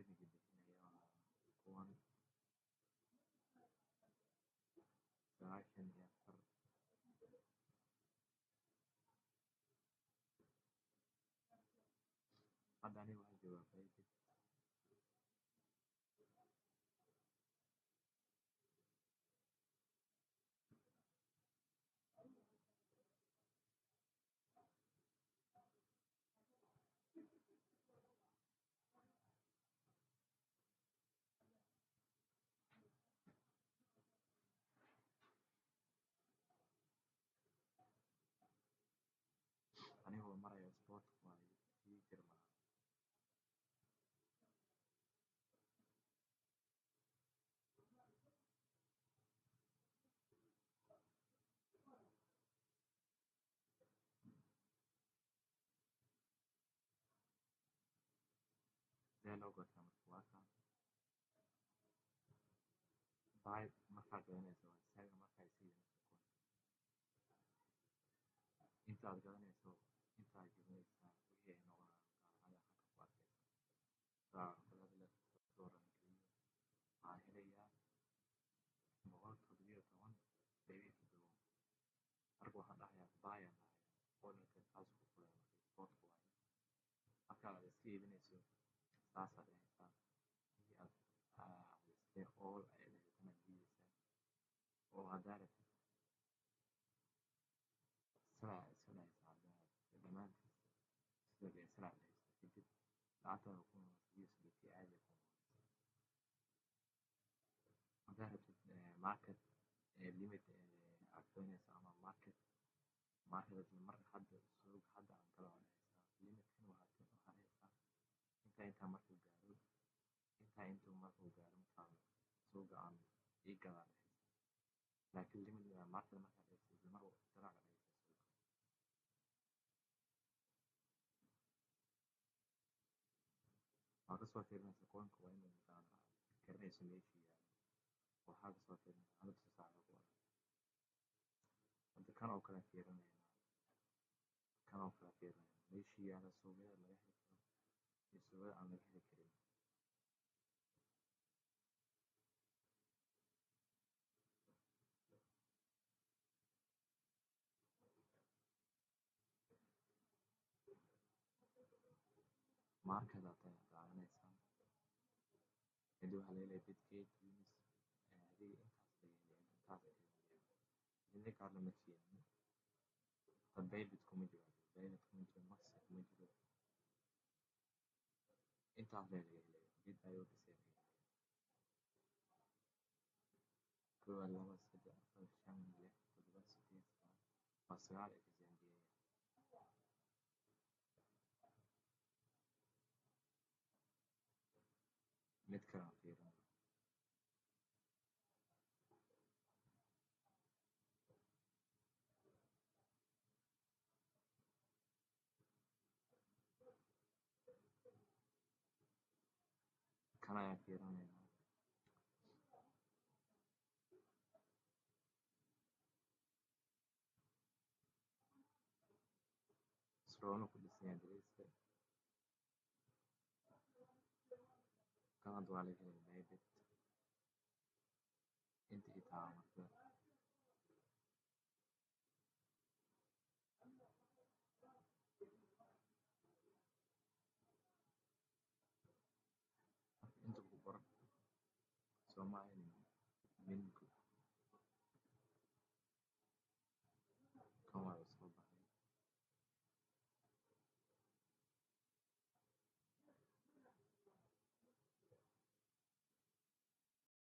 بريمج bixinaya kuwan 94 hadda aniga waxaan joogaa Bridget anigoo maraya sportka waayo sii jirmaa sidee loo gartaa marka waa kaan Vibe markaad gadanayso waa isaga markaa isiidanayso kuwan intaad gadanayso intaad gadanaysaa wixii ay noqonayaan qaarada halka ku arkaysa saacaddada dooran keliya waxaan helayaa 117.7 marka waxaan dhahayaa buyaan dhahayaa orderka taas ku fulay marka sportka waayo markaad aad iska iibinayso saasaad dhahaysaa wixii aad haystay all ayaad haysatana diidaysaa oo haddaa rabtid iska dhahaysaa haddaa dhammaantiis sida salaad dhahaysaa kadib lacagtaada ku noqonaysa USDT caadi ku noqonaysa haddaa rabtid market limit aad gadanayso ama market marka hadda suuqa hadda aan galo waa dhahaysaa limitkan waxaad dhahaysaa intaa markuu gaaro intuu markuu gaaro mataqaana suuqa aan ii gadaa dhahaysaa laakiin limit market markaad dhahaysid isla mar daraaga dhahaysaa suuqa waa kasoo fiirinaysa coinka waa inuu mataqaana garanayso meeshuu yaalo waxaa kasoo fiirinaysa hal saac ku arag hadda kan oo kale fiirinaynaa meeshuu yaalo suuqyada laga heli karo iyo suuqyada aan laga heli karin market aad qaadanaysaa kadib waxaa laga helaya Bitgate Unis adiga intaas laga helaya midna kaarna ma keenin tan Bybit kuma jiro Max kuma jiro intaas laga helaya bit ayuu dhisay laga helaya 1 2 3 4 5 6 7 8 waa 9 exambiya mid kale aan fiirino kan ayaan fiirinaynaa Srono ku dhisan yahay dariiska kan hadda waa laga helaya Bybit inta ii taala marka